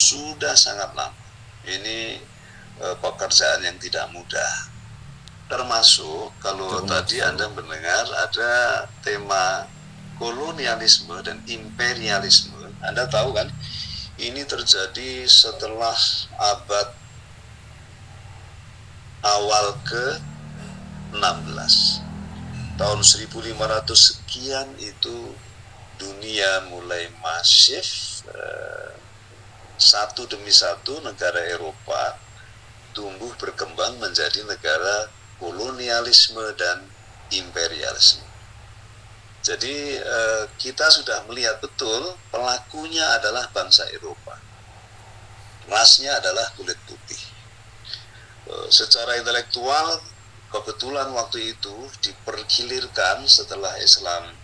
sudah sangat lama. Ini pekerjaan yang tidak mudah. Termasuk kalau tadi Anda mendengar ada tema kolonialisme dan imperialisme. Anda tahu kan, ini terjadi setelah abad awal ke-16. Tahun 1500 sekian itu dunia mulai masif, satu demi satu negara Eropa tumbuh berkembang menjadi negara kolonialisme dan imperialisme. Jadi kita sudah melihat betul pelakunya adalah bangsa Eropa. Rasnya adalah kulit putih. Secara intelektual kebetulan waktu itu dipergilirkan setelah Islam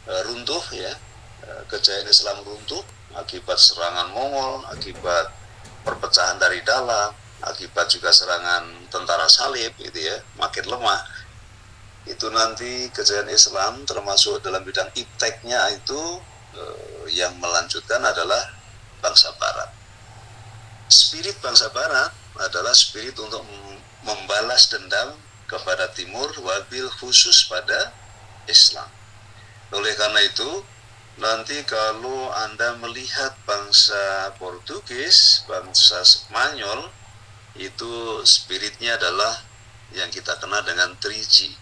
runtuh, ya, kejayaan Islam runtuh akibat serangan Mongol, akibat perpecahan dari dalam, akibat juga serangan tentara salib, gitu ya, makin lemah. Itu nanti kejayaan Islam termasuk dalam bidang ipteknya itu yang melanjutkan adalah bangsa Barat. Spirit bangsa Barat adalah spirit untuk membalas dendam kepada Timur, wabil khusus pada Islam. Oleh karena itu, nanti kalau Anda melihat bangsa Portugis, bangsa Spanyol, itu spiritnya adalah yang kita kenal dengan 3G,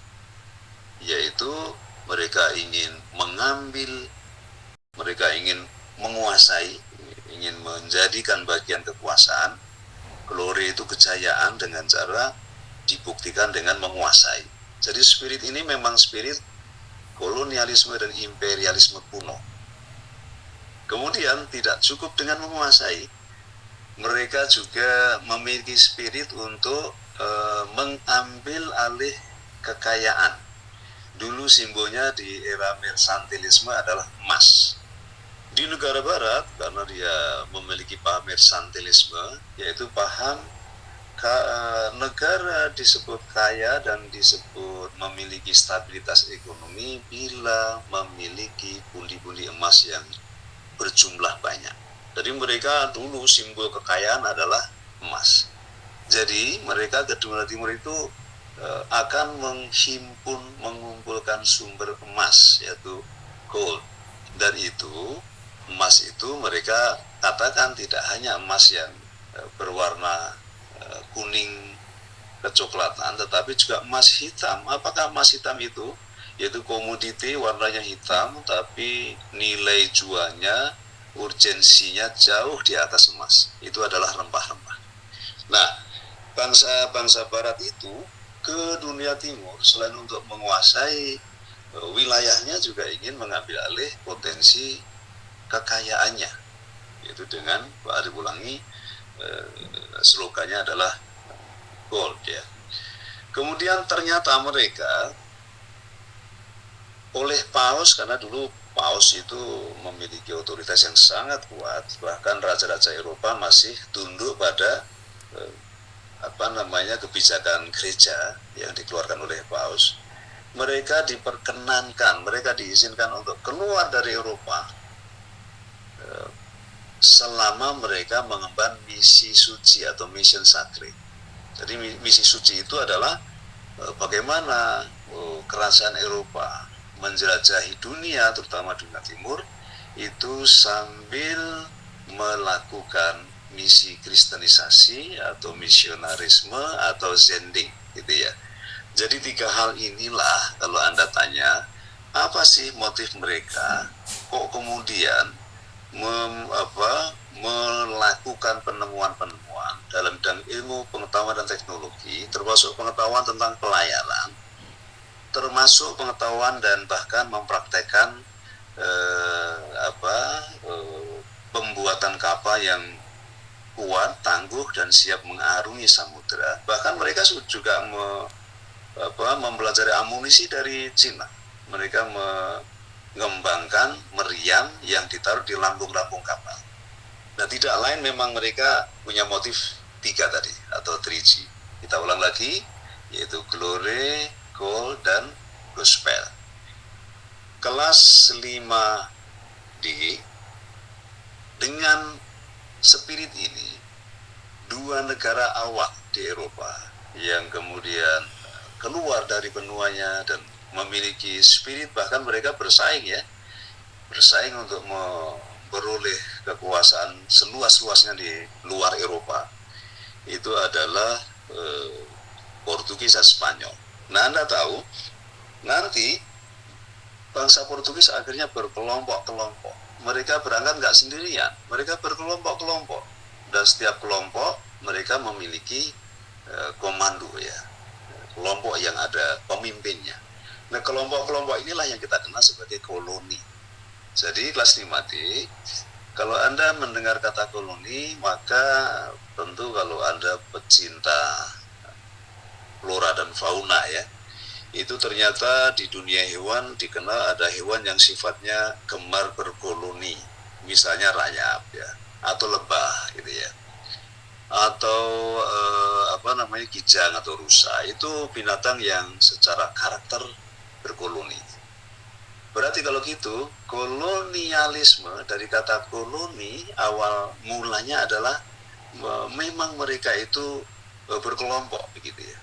yaitu mereka ingin mengambil, mereka ingin menguasai, ingin menjadikan bagian kekuasaan. Glory itu kejayaan dengan cara dibuktikan dengan menguasai. Jadi spirit ini memang spirit kolonialisme dan imperialisme kuno. Kemudian tidak cukup dengan menguasai, mereka juga memiliki spirit untuk mengambil alih kekayaan. Dulu simbolnya di era mersantilisme adalah emas. Di negara Barat, karena dia memiliki paham mersantilisme, yaitu paham negara disebut kaya dan disebut memiliki stabilitas ekonomi bila memiliki pundi-pundi emas yang berjumlah banyak. Jadi mereka dulu simbol kekayaan adalah emas. Jadi mereka kedua timur itu akan menghimpun, mengumpulkan sumber emas, yaitu gold. Dan itu emas itu mereka katakan tidak hanya emas yang berwarna kuning kecoklatan, tetapi juga emas hitam. Apakah emas hitam itu? Yaitu komoditi warnanya hitam, tapi nilai jualnya, urgensinya jauh di atas emas. Itu adalah rempah-rempah. Nah, bangsa-bangsa Barat itu ke dunia timur selain untuk menguasai wilayahnya, juga ingin mengambil alih potensi kekayaannya, yaitu dengan, Pak Ari ulangi, slogannya adalah gold, ya. Kemudian ternyata mereka oleh Paus, karena dulu Paus itu memiliki otoritas yang sangat kuat, bahkan raja-raja Eropa masih tunduk pada kebijakan gereja yang dikeluarkan oleh Paus. Mereka diperkenankan, mereka diizinkan untuk keluar dari Eropa selama mereka mengemban misi suci atau mission sacred. Jadi misi suci itu adalah bagaimana kerajaan Eropa menjelajahi dunia, terutama dunia timur, itu sambil melakukan misi kristenisasi atau misionarisme atau zending, gitu ya. Jadi 3 hal inilah kalau Anda tanya, apa sih motif mereka kok kemudian melakukan penemuan-penemuan dalam bidang ilmu, pengetahuan dan teknologi, termasuk pengetahuan tentang pelayaran, termasuk pengetahuan dan bahkan mempraktekkan pembuatan kapal yang kuat, tangguh dan siap mengarungi samudera. Bahkan mereka juga mempelajari amunisi dari Cina. Mereka mengembangkan meriam yang ditaruh di lambung-lambung kapal. Nah, tidak lain memang mereka punya motif 3 tadi atau 3G. Kita ulang lagi, yaitu glory, gold dan gospel. Kelas 5D dengan spirit ini, dua negara awak di Eropa yang kemudian keluar dari benuanya dan memiliki spirit, bahkan mereka bersaing untuk memperoleh kekuasaan seluas-luasnya di luar Eropa. Itu adalah Portugis dan Spanyol. Nah, Anda tahu, nanti bangsa Portugis akhirnya berkelompok-kelompok. Mereka berangkat nggak sendirian, mereka berkelompok-kelompok. Dan setiap kelompok mereka memiliki komando ya, kelompok yang ada pemimpinnya. Nah, kelompok-kelompok inilah yang kita kenal sebagai koloni. Jadi kelas 5D, kalau Anda mendengar kata koloni, maka tentu kalau Anda pecinta flora dan fauna ya, itu ternyata di dunia hewan dikenal ada hewan yang sifatnya gemar berkoloni, misalnya rayap ya, atau lebah gitu ya, atau kijang atau rusa. Itu binatang yang secara karakter berkoloni. Berarti kalau gitu, kolonialisme dari kata koloni awal mulanya adalah memang mereka itu berkelompok begitu ya,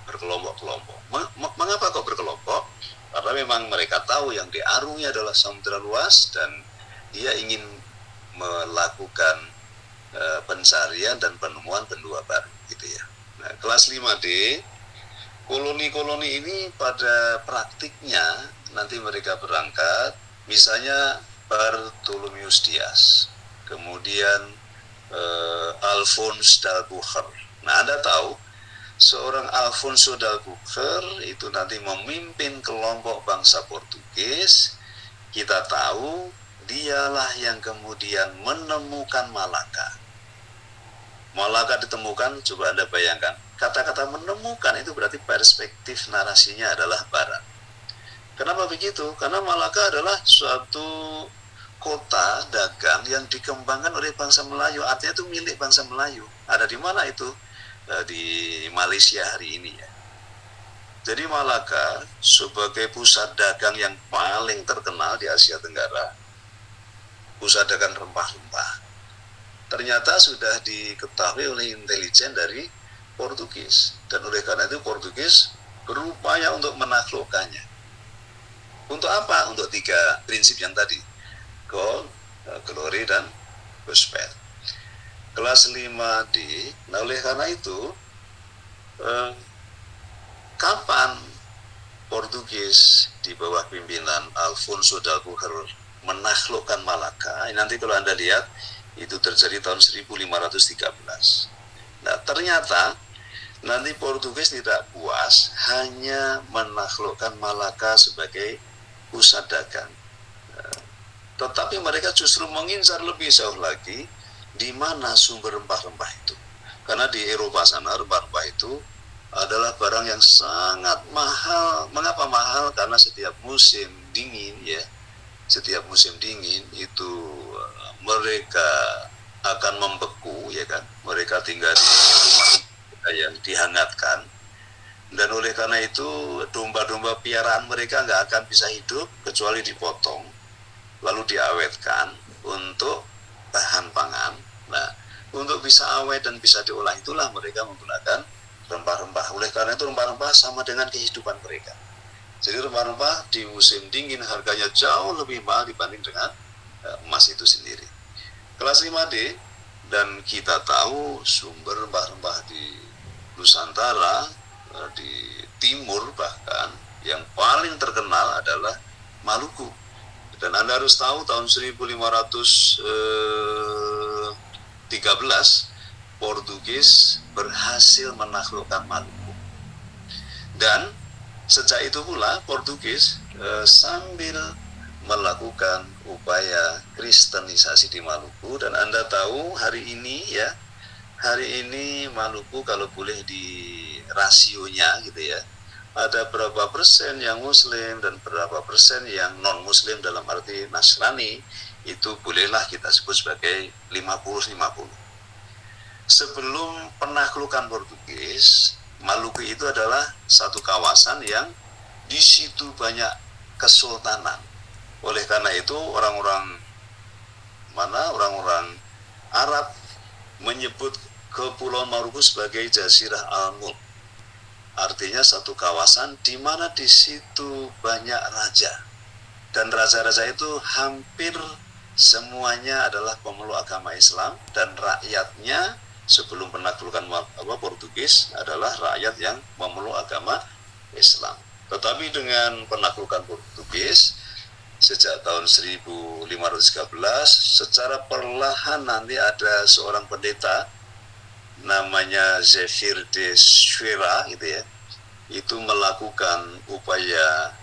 berkelompok-kelompok. Mengapa kok berkelompok? Karena memang mereka tahu yang diarungi adalah samudera luas dan dia ingin melakukan pencarian dan penemuan benua baru gitu ya. Nah, kelas 5D, koloni-koloni ini pada praktiknya nanti mereka berangkat, misalnya Bartholomeus Dias, kemudian Alphonse d'Albuquerque. Nah, Anda tahu seorang Alfonso d'Albuquerque itu nanti memimpin kelompok bangsa Portugis. Kita tahu dialah yang kemudian menemukan Malaka. Malaka ditemukan, coba Anda bayangkan, kata-kata menemukan itu berarti perspektif narasinya adalah barat. Kenapa begitu? Karena Malaka adalah suatu kota dagang yang dikembangkan oleh bangsa Melayu, artinya itu milik bangsa Melayu. Ada di mana itu? Di Malaysia hari ini ya. Jadi Malaka sebagai pusat dagang yang paling terkenal di Asia Tenggara, pusat dagang rempah-rempah, ternyata sudah diketahui oleh intelijen dari Portugis, dan oleh karena itu Portugis berupaya untuk menaklukkannya. Untuk apa? Untuk 3 prinsip yang tadi, gold, glory, dan prosper. Kelas 5D. Nah, oleh karena itu kapan Portugis di bawah pimpinan Alfonso d'Albuquerque menaklukkan Malaka? Nanti kalau Anda lihat itu terjadi tahun 1513. Nah, ternyata nanti Portugis tidak puas hanya menaklukkan Malaka sebagai pusat dagang, tetapi mereka justru mengincar lebih jauh lagi di mana sumber rempah-rempah itu. Karena di Eropa sana rempah-rempah itu adalah barang yang sangat mahal. Mengapa mahal? Karena setiap musim dingin ya, setiap musim dingin itu mereka akan membeku ya kan. Mereka tinggal di rumah yang dihangatkan, dan oleh karena itu domba-domba piaraan mereka nggak akan bisa hidup kecuali dipotong lalu diawetkan untuk bahan pangan. Nah, untuk bisa awet dan bisa diolah itulah mereka menggunakan rempah-rempah. Oleh karena itu rempah-rempah sama dengan kehidupan mereka. Jadi rempah-rempah di musim dingin harganya jauh lebih mahal dibanding dengan emas itu sendiri. Kelas 5D, dan kita tahu sumber rempah-rempah di Nusantara, di timur bahkan, yang paling terkenal adalah Maluku. Dan Anda harus tahu tahun 1513 Portugis berhasil menaklukkan Maluku. Dan sejak itu pula Portugis sambil melakukan upaya kristenisasi di Maluku. Dan Anda tahu hari ini ya, hari ini Maluku kalau boleh di rasionya gitu ya, ada berapa persen yang muslim dan berapa persen yang non muslim, dalam arti Nasrani, itu bolehlah kita sebut sebagai 50-50. Sebelum penaklukan Portugis, Maluku itu adalah satu kawasan yang di situ banyak kesultanan. Oleh karena itu orang-orang Arab menyebut Kepulauan Maluku sebagai Jazirah Al-Mulk, artinya satu kawasan di mana di situ banyak raja, dan raja-raja itu hampir semuanya adalah pemeluk agama Islam, dan rakyatnya sebelum penaklukan Portugis adalah rakyat yang memeluk agama Islam. Tetapi dengan penaklukan Portugis sejak tahun 1513, secara perlahan nanti ada seorang pendeta namanya Zefir de Souera gitu ya, itu melakukan upaya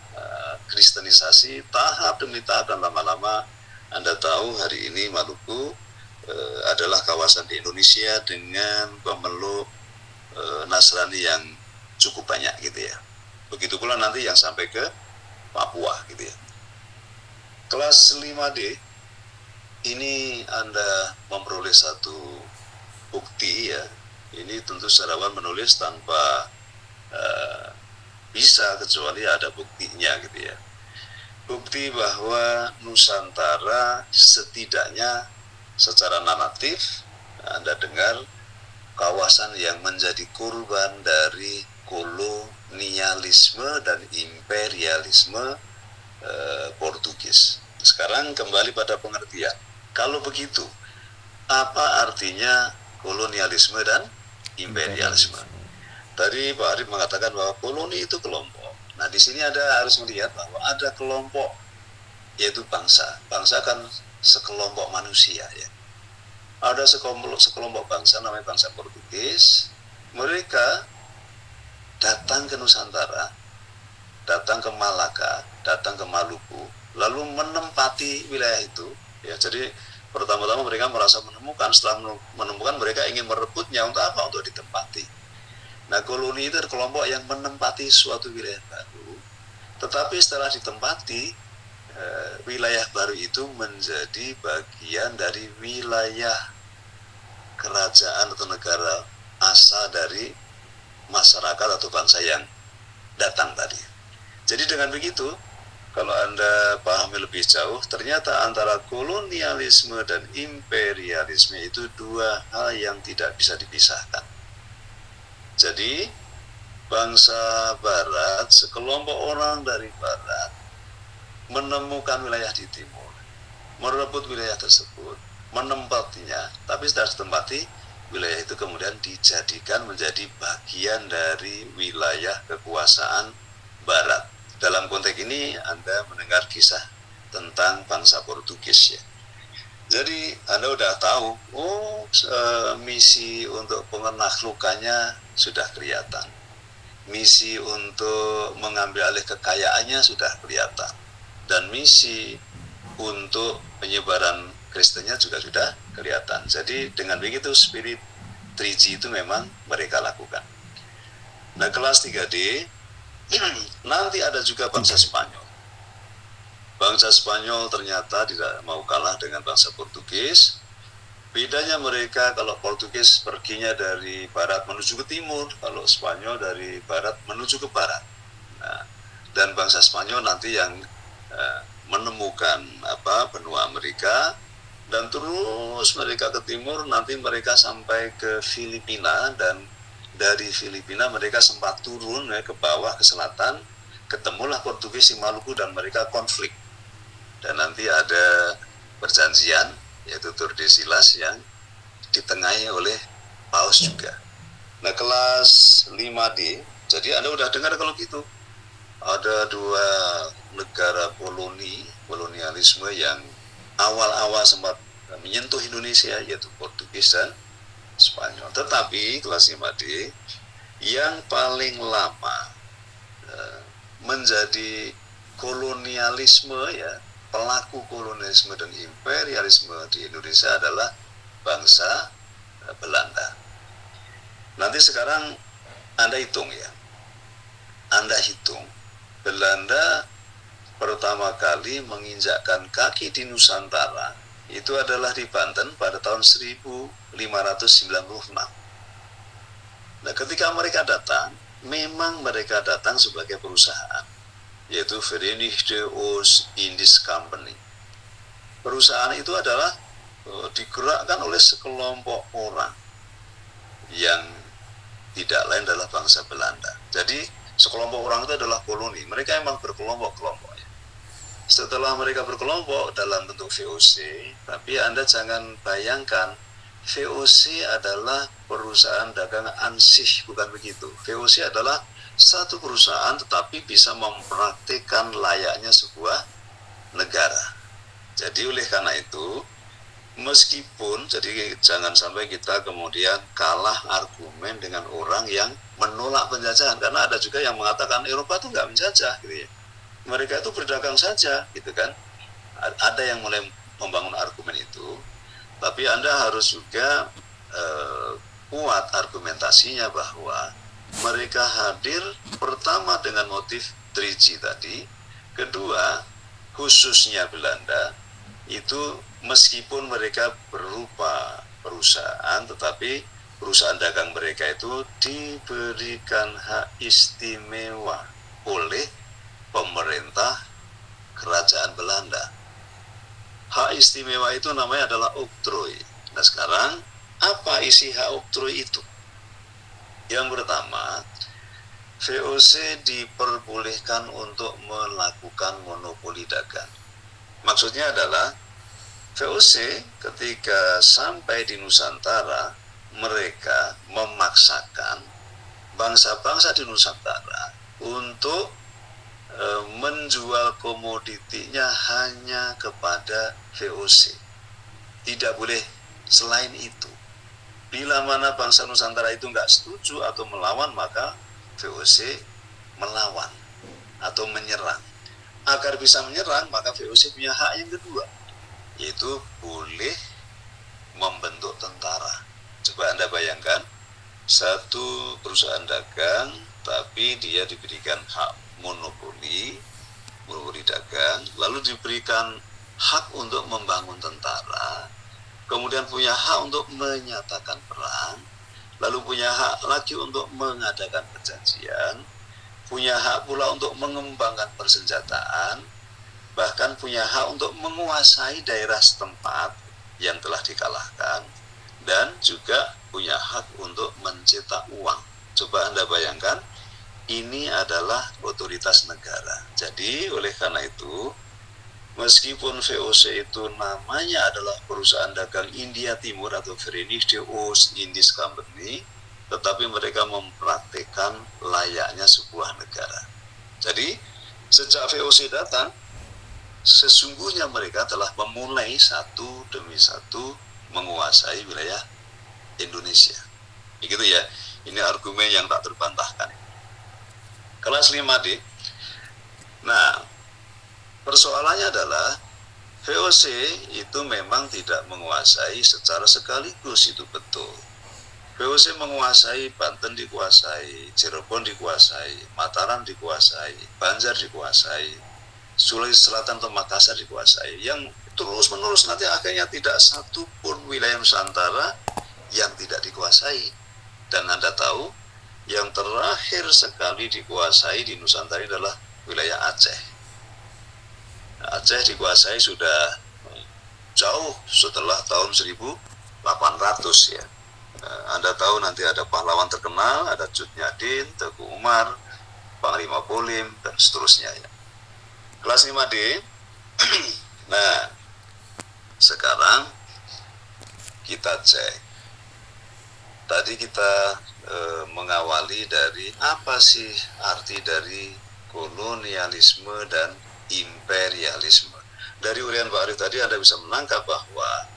kristenisasi tahap demi tahap, dan lama-lama Anda tahu hari ini Maluku adalah kawasan di Indonesia dengan pemeluk Nasrani yang cukup banyak gitu ya. Begitu pula nanti yang sampai ke Papua gitu ya. Kelas 5D ini Anda memperoleh satu bukti ya. Ini tentu sejarawan menulis tanpa bisa kecuali ada buktinya gitu ya. Bukti bahwa Nusantara setidaknya secara naratif Anda dengar kawasan yang menjadi korban dari kolonialisme dan imperialisme Portugis. Sekarang kembali pada pengertian. Kalau begitu, apa artinya kolonialisme dan imperialisme? Tadi Pak Arif mengatakan bahwa koloni itu kelompok. Nah, di sini harus melihat bahwa ada kelompok, yaitu bangsa. Bangsa kan sekelompok manusia ya. Ada sekelompok bangsa namanya bangsa Portugis. Mereka datang ke Nusantara, datang ke Malaka, datang ke Maluku, lalu menempati wilayah itu. Ya, jadi pertama-tama mereka merasa menemukan, setelah menemukan mereka ingin merebutnya untuk apa? Untuk ditempati. Nah, koloni itu kelompok yang menempati suatu wilayah baru, tetapi setelah ditempati, wilayah baru itu menjadi bagian dari wilayah kerajaan atau negara asal dari masyarakat atau bangsa yang datang tadi. Jadi dengan begitu, kalau Anda pahami lebih jauh, ternyata antara kolonialisme dan imperialisme itu dua hal yang tidak bisa dipisahkan. Jadi bangsa Barat, sekelompok orang dari Barat menemukan wilayah di timur, merebut wilayah tersebut, menempatinya, tapi setelah ditempati, wilayah itu kemudian dijadikan menjadi bagian dari wilayah kekuasaan Barat. Dalam konteks ini Anda mendengar kisah tentang bangsa Portugis ya. Jadi Anda udah tahu, misi untuk penaklukannya sudah kelihatan. Misi untuk mengambil alih kekayaannya sudah kelihatan. Dan misi untuk penyebaran Kristennya juga sudah kelihatan. Jadi dengan begitu spirit 3G itu memang mereka lakukan. Nah, kelas 3D nanti ada juga bangsa Spanyol. Bangsa Spanyol ternyata tidak mau kalah dengan bangsa Portugis. Bedanya mereka, kalau Portugis perginya dari barat menuju ke timur, kalau Spanyol dari barat menuju ke barat. Nah, dan bangsa Spanyol nanti yang menemukan benua Amerika, dan terus mereka ke timur, nanti mereka sampai ke Filipina, dan dari Filipina mereka sempat turun ke bawah ke selatan, ketemulah Portugis di Maluku dan mereka konflik. Dan nanti ada perjanjian, yaitu Tordesillas yang ditengahi oleh Paus juga. Nah, kelas 5D, jadi Anda udah dengar kalau gitu. Ada dua negara kolonialisme yang awal-awal sempat menyentuh Indonesia, yaitu Portugis dan Spanyol. Tetapi kelas 5D yang paling lama menjadi kolonialisme ya, pelaku kolonialisme dan imperialisme di Indonesia adalah bangsa Belanda. Nanti sekarang Anda hitung ya. Anda hitung, Belanda pertama kali menginjakkan kaki di Nusantara itu adalah di Banten pada tahun 1596. Nah, ketika mereka datang, memang mereka datang sebagai perusahaan, yaitu Verenigde Oost-Indisch Company. Perusahaan itu adalah digerakkan oleh sekelompok orang yang tidak lain adalah bangsa Belanda. Jadi sekelompok orang itu adalah koloni. Mereka memang berkelompok-kelompok. Setelah mereka berkelompok dalam bentuk VOC, tapi Anda jangan bayangkan VOC adalah perusahaan dagang ansih, bukan begitu. VOC adalah satu perusahaan tetapi bisa mempraktikkan layaknya sebuah negara. Jadi oleh karena itu, meskipun, jadi jangan sampai kita kemudian kalah argumen dengan orang yang menolak penjajahan, karena ada juga yang mengatakan Eropa itu nggak menjajah gitu ya, mereka itu berdagang saja gitu kan. Ada yang mulai membangun argumen itu, tapi Anda harus juga kuat argumentasinya bahwa mereka hadir pertama dengan motif 3G tadi, kedua khususnya Belanda itu meskipun mereka berupa perusahaan, tetapi perusahaan dagang mereka itu diberikan hak istimewa oleh pemerintah kerajaan Belanda. Hak istimewa itu namanya adalah oktrooi. Nah sekarang apa isi hak oktrooi itu? Yang pertama, VOC diperbolehkan untuk melakukan monopoli dagang. Maksudnya adalah VOC ketika sampai di Nusantara, mereka memaksakan bangsa-bangsa di Nusantara untuk menjual komoditinya hanya kepada VOC. Tidak boleh selain itu. Bila mana bangsa Nusantara itu nggak setuju atau melawan, maka VOC melawan atau menyerang. Agar bisa menyerang, maka VOC punya hak yang kedua, yaitu boleh membentuk tentara. Coba Anda bayangkan, satu perusahaan dagang, tapi dia diberikan hak monopoli dagang, lalu diberikan hak untuk membangun tentara, kemudian punya hak untuk menyatakan perang, lalu punya hak lagi untuk mengadakan perjanjian, punya hak pula untuk mengembangkan persenjataan, bahkan punya hak untuk menguasai daerah setempat yang telah dikalahkan, dan juga punya hak untuk mencetak uang. Coba Anda bayangkan, ini adalah otoritas negara. Jadi oleh karena itu, meskipun VOC itu namanya adalah perusahaan dagang India Timur atau Verenice Indies Company, tetapi mereka mempraktikkan layaknya sebuah negara. Jadi sejak VOC datang, sesungguhnya mereka telah memulai satu demi satu menguasai wilayah Indonesia. Begitu ya, ini argumen yang tak terbantahkan. Kelas 5D. Nah, persoalannya adalah VOC itu memang tidak menguasai secara sekaligus, itu betul. VOC menguasai Banten dikuasai, Cirebon dikuasai, Mataram dikuasai, Banjar dikuasai, Sulawesi Selatan atau Makassar dikuasai, yang terus menerus nanti akhirnya tidak satu pun wilayah Nusantara yang tidak dikuasai. Dan Anda tahu, yang terakhir sekali dikuasai di Nusantara adalah wilayah Aceh. Aceh dikuasai sudah jauh setelah tahun 1800 ya. Anda tahu nanti ada pahlawan terkenal, ada Cut Nyadin, Teguh Umar, Panglima Polim, dan seterusnya ya. Kelas 5D. Nah, sekarang kita cek. Tadi kita mengawali dari apa sih arti dari kolonialisme dan imperialisme. Dari uraian Pak Arif tadi Anda bisa menangkap bahwa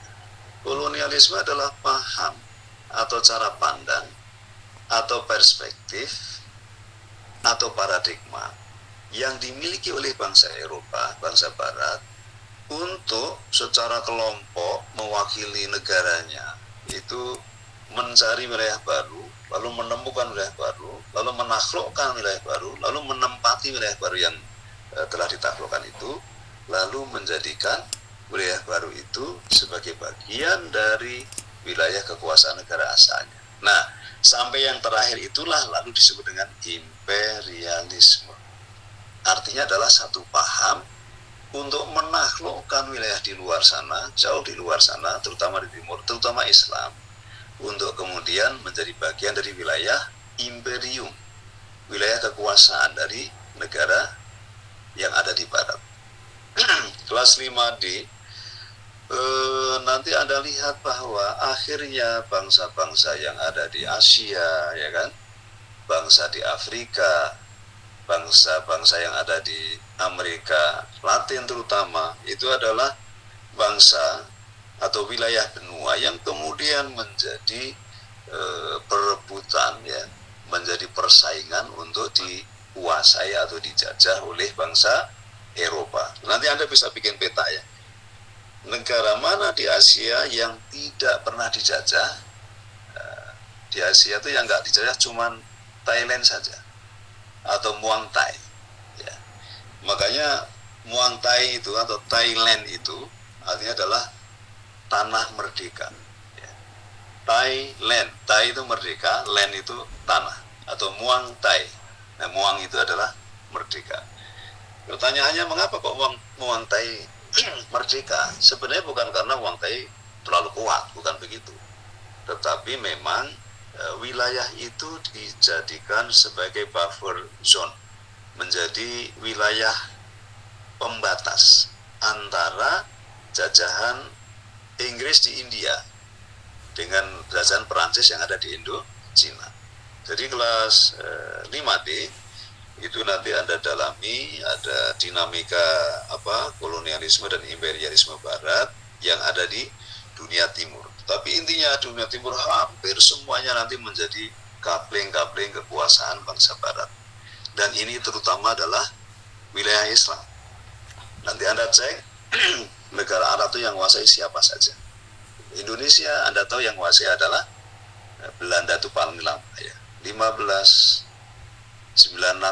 kolonialisme adalah paham atau cara pandang atau perspektif atau paradigma yang dimiliki oleh bangsa Eropa, bangsa Barat, untuk secara kelompok mewakili negaranya itu mencari wilayah baru, lalu menemukan wilayah baru, lalu menaklukkan wilayah baru, lalu menempati wilayah baru yang telah ditaklukkan itu, lalu menjadikan wilayah baru itu sebagai bagian dari wilayah kekuasaan negara asalnya. Nah, sampai yang terakhir itulah lalu disebut dengan imperialisme. Artinya adalah satu paham untuk menaklukkan wilayah di luar sana, jauh di luar sana, terutama di timur, terutama Islam, untuk kemudian menjadi bagian dari wilayah imperium, wilayah kekuasaan dari negara yang ada di barat. Kelas 5D, nanti Anda lihat bahwa akhirnya bangsa-bangsa yang ada di Asia, ya kan, bangsa di Afrika, bangsa-bangsa yang ada di Amerika Latin terutama, itu adalah bangsa atau wilayah benua yang kemudian menjadi perebutan, ya, menjadi persaingan untuk dikuasai atau dijajah oleh bangsa Eropa. Nanti Anda bisa bikin peta, ya, negara mana di Asia yang tidak pernah dijajah. Di Asia itu yang nggak dijajah cuman Thailand saja, atau Muang Thai, ya. Makanya Muang Thai itu atau Thailand itu artinya adalah tanah merdeka, ya. Thailand, Thai itu merdeka, land itu tanah, atau Muang Thai. Nah, Muang itu adalah merdeka. Pertanyaannya, mengapa kok Muang Thai merdeka? Sebenarnya bukan karena Muang Thai terlalu kuat, bukan begitu. Tetapi memang wilayah itu dijadikan sebagai buffer zone, menjadi wilayah pembatas antara jajahan Inggris di India dengan jajahan Perancis yang ada di Indo-Cina. Jadi kelas 5D itu nanti Anda dalami, ada dinamika kolonialisme dan imperialisme barat yang ada di dunia timur. Tapi intinya dunia timur hampir semuanya nanti menjadi kapling-kapling kekuasaan bangsa barat. Dan ini terutama adalah wilayah Islam. Nanti Anda cek negara Arab itu yang menguasai siapa saja. Indonesia Anda tahu yang menguasai adalah Belanda, itu paling lama, ya. 1596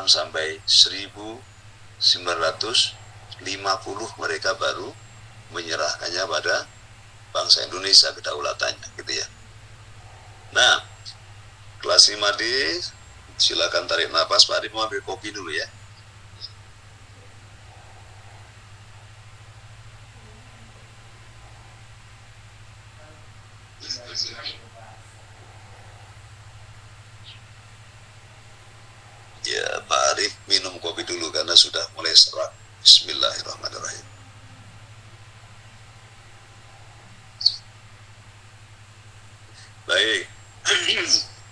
sampai 1950 mereka baru menyerahkannya pada bangsa Indonesia, kedaulatannya, gitu ya. Nah, kelas 5D, silakan tarik nafas. Pak Arif mau ambil kopi dulu, ya. Ya, Pak Arif minum kopi dulu karena sudah mulai serak. Bismillahirrahmanirrahim. Baik,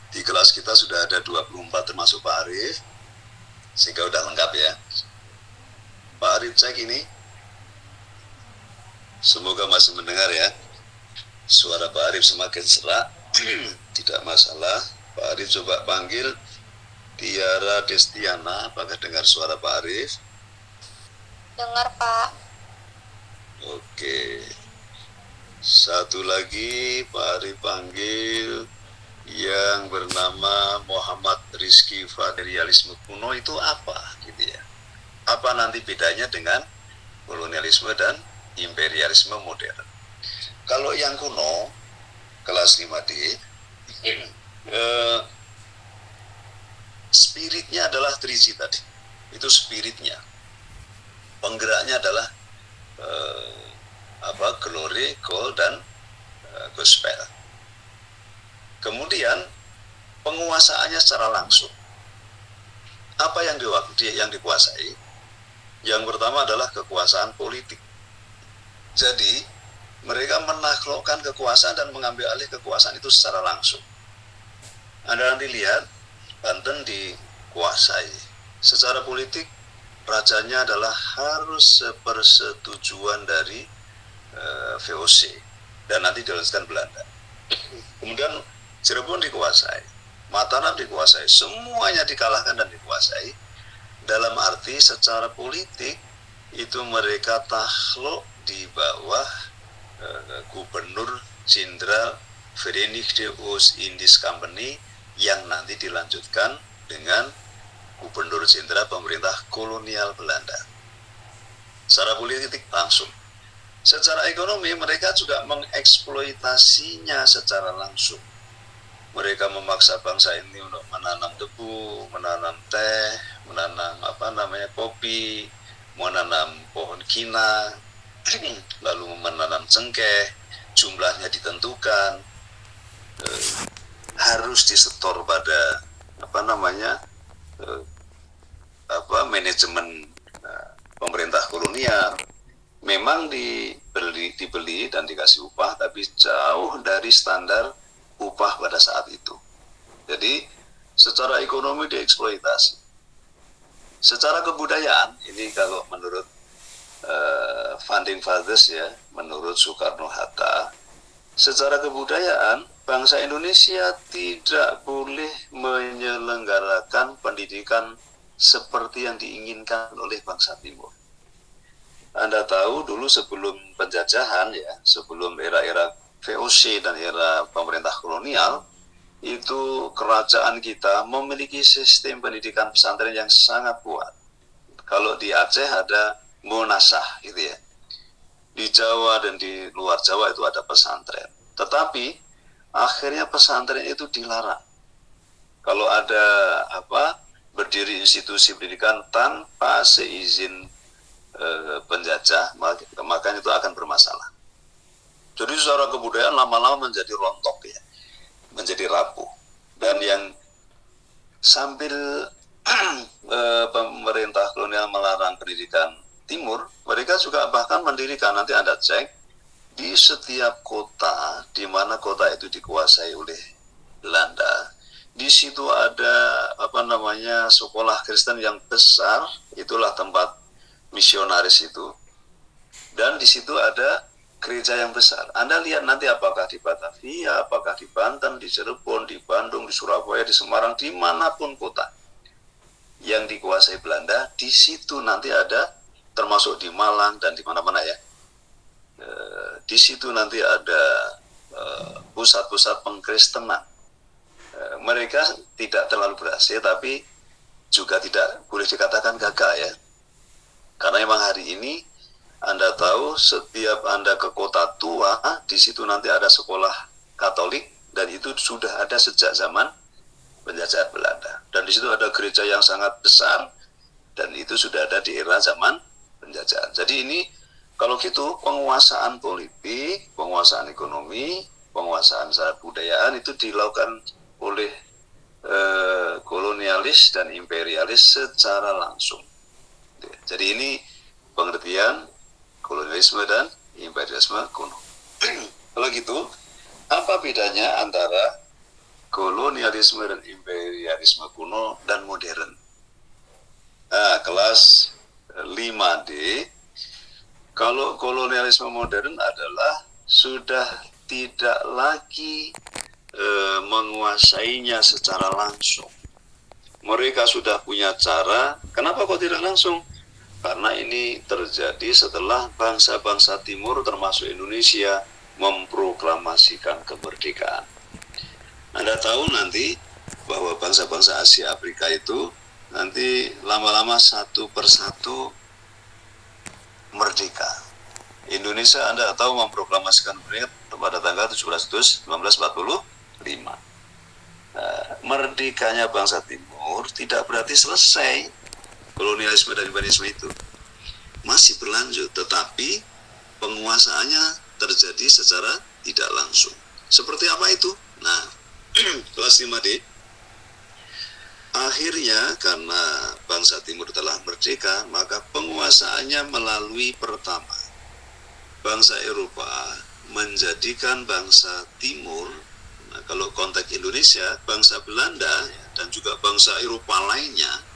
di kelas kita sudah ada 24 termasuk Pak Arif, sehingga udah lengkap, ya. Pak Arif cek ini, semoga masih mendengar, ya. Suara Pak Arif semakin serak, tidak masalah. Pak Arif coba panggil Tiara Destiana, apakah dengar suara Pak Arif? Dengar, Pak. Oke. Satu lagi Pak Arif panggil yang bernama Muhammad Rizky Faderialisme kuno itu apa, gitu ya. Apa nanti bedanya dengan kolonialisme dan imperialisme modern? Kalau yang kuno, kelas 5D, spiritnya adalah Triji tadi. Itu spiritnya. Penggeraknya adalah glory, gold, dan gospel. Kemudian penguasaannya secara langsung. Apa yang dikuasai? Yang pertama adalah kekuasaan politik. Jadi mereka menaklukkan kekuasaan dan mengambil alih kekuasaan itu secara langsung. Anda nanti lihat, Banten dikuasai secara politik. Rajanya adalah harus sepersetujuan dari VOC dan nanti dilanjutkan Belanda. Kemudian Cirebon dikuasai, Mataram dikuasai, semuanya dikalahkan dan dikuasai. Dalam arti secara politik itu mereka takluk di bawah Gubernur Jenderal Verenigde Oost-Indies Company yang nanti dilanjutkan dengan Gubernur Jenderal Pemerintah Kolonial Belanda. Secara politik langsung. Secara ekonomi mereka juga mengeksploitasinya secara langsung. Mereka memaksa bangsa ini untuk menanam tebu, menanam teh, menanam kopi, menanam pohon kina, lalu menanam cengkeh, jumlahnya ditentukan, harus disetor pada manajemen pemerintah kolonial. Memang dibeli dan dikasih upah, tapi jauh dari standar upah pada saat itu. Jadi secara ekonomi dieksploitasi. Secara kebudayaan, ini kalau menurut founding fathers ya, menurut Soekarno-Hatta, secara kebudayaan bangsa Indonesia tidak boleh menyelenggarakan pendidikan seperti yang diinginkan oleh bangsa Timur. Anda tahu dulu sebelum penjajahan ya, sebelum era-era VOC dan era pemerintah kolonial, itu kerajaan kita memiliki sistem pendidikan pesantren yang sangat kuat. Kalau di Aceh ada Monasah gitu ya. Di Jawa dan di luar Jawa itu ada pesantren. Tetapi akhirnya pesantren itu dilarang. Kalau ada berdiri institusi pendidikan tanpa seizin penjajah, maka itu akan bermasalah. Jadi secara kebudayaan lama-lama menjadi rontok ya, menjadi rapuh. Dan yang sambil pemerintah kolonial melarang pendidikan Timur, mereka juga bahkan mendirikan, nanti Anda cek, di setiap kota, di mana kota itu dikuasai oleh Belanda, di situ ada sekolah Kristen yang besar, itulah tempat misionaris itu, dan di situ ada gereja yang besar. Anda lihat nanti apakah di Batavia, apakah di Banten, di Cirebon, di Bandung, di Surabaya, di Semarang, dimanapun kota yang dikuasai Belanda, di situ nanti ada, termasuk di Malang dan di mana-mana ya, di situ nanti ada pusat-pusat pengkristenan. Mereka tidak terlalu berhasil, tapi juga tidak boleh dikatakan gagal ya. Karena memang hari ini Anda tahu, setiap Anda ke kota tua, di situ nanti ada sekolah Katolik, dan itu sudah ada sejak zaman penjajahan Belanda. Dan di situ ada gereja yang sangat besar, dan itu sudah ada di era zaman penjajahan. Jadi ini kalau gitu penguasaan politik, penguasaan ekonomi, penguasaan secara budayaan itu dilakukan oleh kolonialis dan imperialis secara langsung. Jadi ini pengertian kolonialisme dan imperialisme kuno. Kalau gitu, apa bedanya antara kolonialisme dan imperialisme kuno dan modern? Nah, kelas 5D, kalau kolonialisme modern adalah sudah tidak lagi menguasainya secara langsung. Mereka sudah punya cara. Kenapa kok tidak langsung? Karena ini terjadi setelah bangsa-bangsa Timur termasuk Indonesia memproklamasikan kemerdekaan. Anda tahu nanti bahwa bangsa-bangsa Asia Afrika itu nanti lama-lama satu persatu merdeka. Indonesia Anda tahu memproklamasikan merdeka pada tanggal 17 Agustus 1945. Merdekanya bangsa Timur tidak berarti selesai. Kolonialisme dan imperialisme itu masih berlanjut, tetapi penguasaannya terjadi secara tidak langsung. Seperti apa itu? Nah, kelas 5D, akhirnya karena bangsa Timur telah merdeka, maka penguasaannya melalui pertama, bangsa Eropa menjadikan bangsa Timur, nah kalau konteks Indonesia, bangsa Belanda dan juga bangsa Eropa lainnya,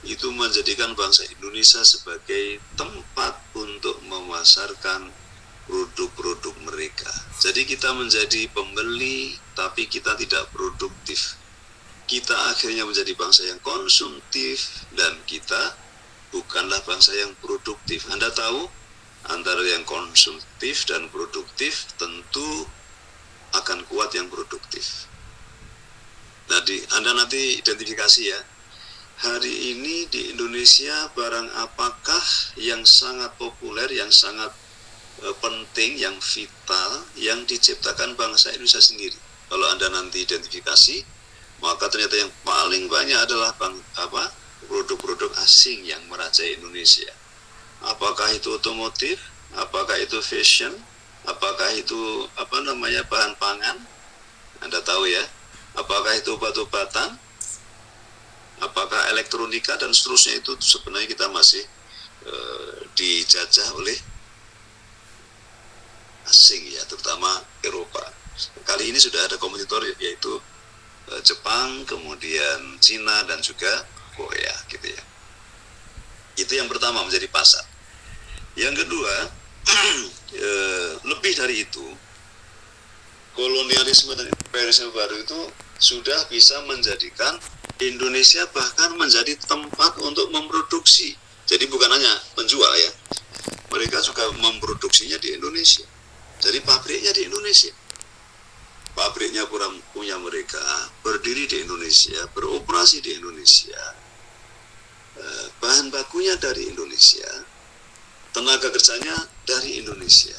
itu menjadikan bangsa Indonesia sebagai tempat untuk memasarkan produk-produk mereka. Jadi kita menjadi pembeli, tapi kita tidak produktif. Kita akhirnya menjadi bangsa yang konsumtif, dan kita bukanlah bangsa yang produktif. Anda tahu, antara yang konsumtif dan produktif tentu akan kuat yang produktif. Nah, Anda nanti identifikasi ya, hari ini di Indonesia barang apakah yang sangat populer, yang sangat penting, yang vital, yang diciptakan bangsa Indonesia sendiri? Kalau Anda nanti identifikasi, maka ternyata yang paling banyak adalah produk-produk asing yang merajai Indonesia. apakah itu otomotif, apakah itu fashion, apakah itu bahan pangan, Anda tahu ya, apakah itu obat-obatan, apakah elektronika dan seterusnya. Itu sebenarnya kita masih dijajah oleh asing ya, terutama Eropa. Kali ini sudah ada kompetitor yaitu Jepang, kemudian Cina dan juga Korea gitu ya. Itu yang pertama, menjadi pasar. Yang kedua, lebih dari itu, kolonialisme dan imperialisme baru itu sudah bisa menjadikan Indonesia bahkan menjadi tempat untuk memproduksi. Jadi bukan hanya menjual ya, mereka juga memproduksinya di Indonesia. Jadi pabriknya di Indonesia, pabriknya punya mereka, berdiri di Indonesia, beroperasi di Indonesia, bahan bakunya dari Indonesia, tenaga kerjanya dari Indonesia,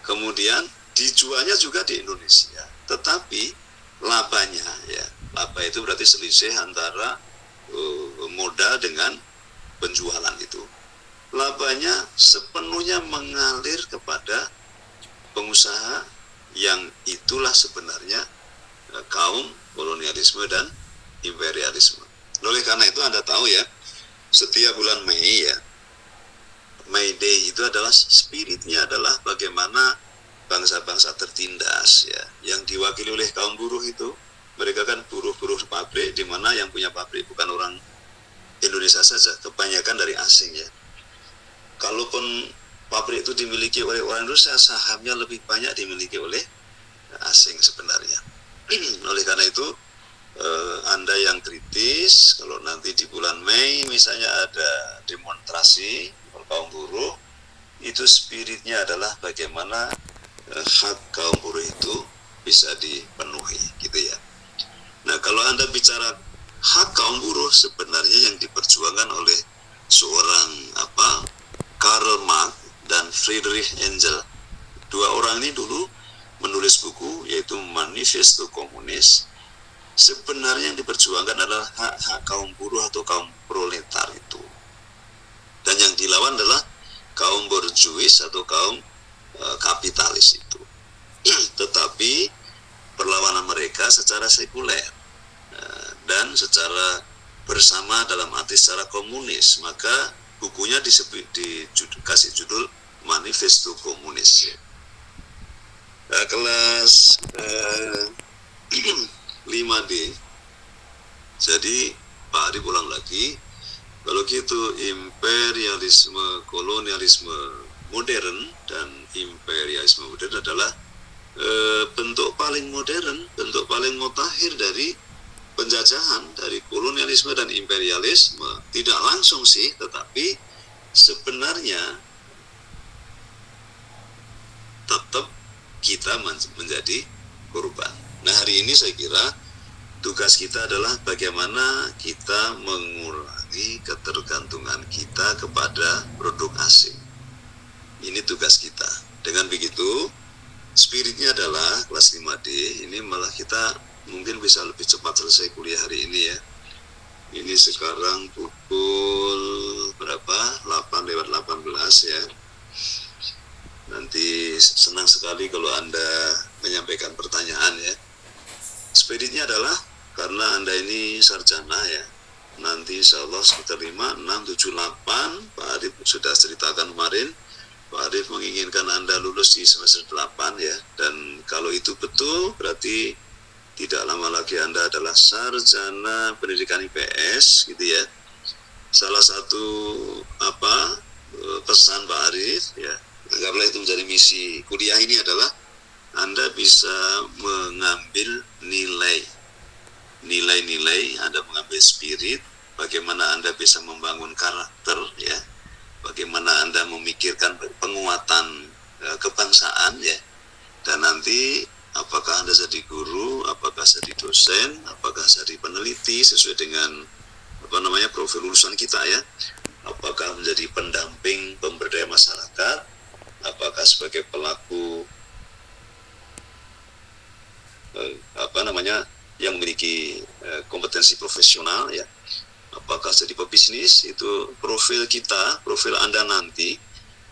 kemudian dijualnya juga di Indonesia. Tetapi labanya ya, laba itu berarti selisih antara modal dengan penjualan itu. Labanya sepenuhnya mengalir kepada pengusaha yang itulah sebenarnya kaum kolonialisme dan imperialisme. Oleh karena itu Anda tahu ya, setiap bulan Mei ya, May Day itu adalah spiritnya adalah bagaimana bangsa-bangsa tertindas ya, yang diwakili oleh kaum buruh itu. Mereka kan buruh-buruh pabrik, di mana yang punya pabrik bukan orang Indonesia saja, kebanyakan dari asing ya. Kalaupun pabrik itu dimiliki oleh orang Indonesia, sahamnya lebih banyak dimiliki oleh asing sebenarnya. Oleh karena itu Anda yang kritis, kalau nanti di bulan Mei misalnya ada demonstrasi kaum buruh, itu spiritnya adalah bagaimana hak kaum buruh itu bisa dipenuhi gitu ya. Nah, kalau Anda bicara hak kaum buruh, sebenarnya yang diperjuangkan oleh seorang Karl Marx dan Friedrich Engels. Dua orang ini dulu menulis buku yaitu Manifesto Komunis. Sebenarnya yang diperjuangkan adalah hak-hak kaum buruh atau kaum proletar itu. Dan yang dilawan adalah kaum borjuis atau kaum kapitalis itu. Tetapi perlawanan mereka secara sekuler dan secara bersama dalam arti secara komunis. Maka bukunya dikasih judul Manifesto Komunis ya. Kelas 5D. Jadi Pak Arif ulang lagi, kalau gitu imperialisme, kolonialisme modern dan imperialisme modern adalah bentuk paling modern, bentuk paling mutakhir dari penjajahan, dari kolonialisme dan imperialisme. Tidak langsung sih, tetapi sebenarnya tetap kita menjadi korban. Nah, hari ini saya kira tugas kita adalah bagaimana kita mengurangi ketergantungan kita kepada produk asing. Ini tugas kita. Dengan begitu, spiritnya adalah kelas 5D, ini malah kita mungkin bisa lebih cepat selesai kuliah hari ini ya. Ini sekarang pukul berapa? 8:18 ya. Nanti senang sekali kalau Anda menyampaikan pertanyaan ya. Spiritnya adalah karena Anda ini sarjana ya, nanti insya Allah sekitar 5, 6, 7, 8 Pak Arif sudah ceritakan kemarin, Pak Arif menginginkan Anda lulus di semester 8 ya. Dan kalau itu betul, berarti tidak lama lagi Anda adalah sarjana pendidikan IPS gitu ya. Salah satu pesan Pak Arif ya, anggaplah itu menjadi misi kuliah ini adalah Anda bisa mengambil nilai-nilai, Anda mengambil spirit, bagaimana Anda bisa membangun karakter ya, bagaimana Anda memikirkan penguatan kebangsaan ya. Dan nanti apakah Anda jadi guru, apakah jadi dosen, apakah jadi peneliti sesuai dengan profil lulusan kita ya, apakah menjadi pendamping pemberdaya masyarakat, apakah sebagai pelaku yang memiliki kompetensi profesional ya, apakah jadi pebisnis, itu profil kita, profil Anda nanti.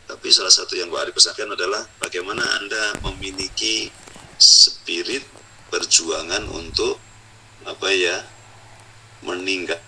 Tapi salah satu yang Pak Ari pesankan adalah bagaimana Anda memiliki spirit perjuangan untuk meninggal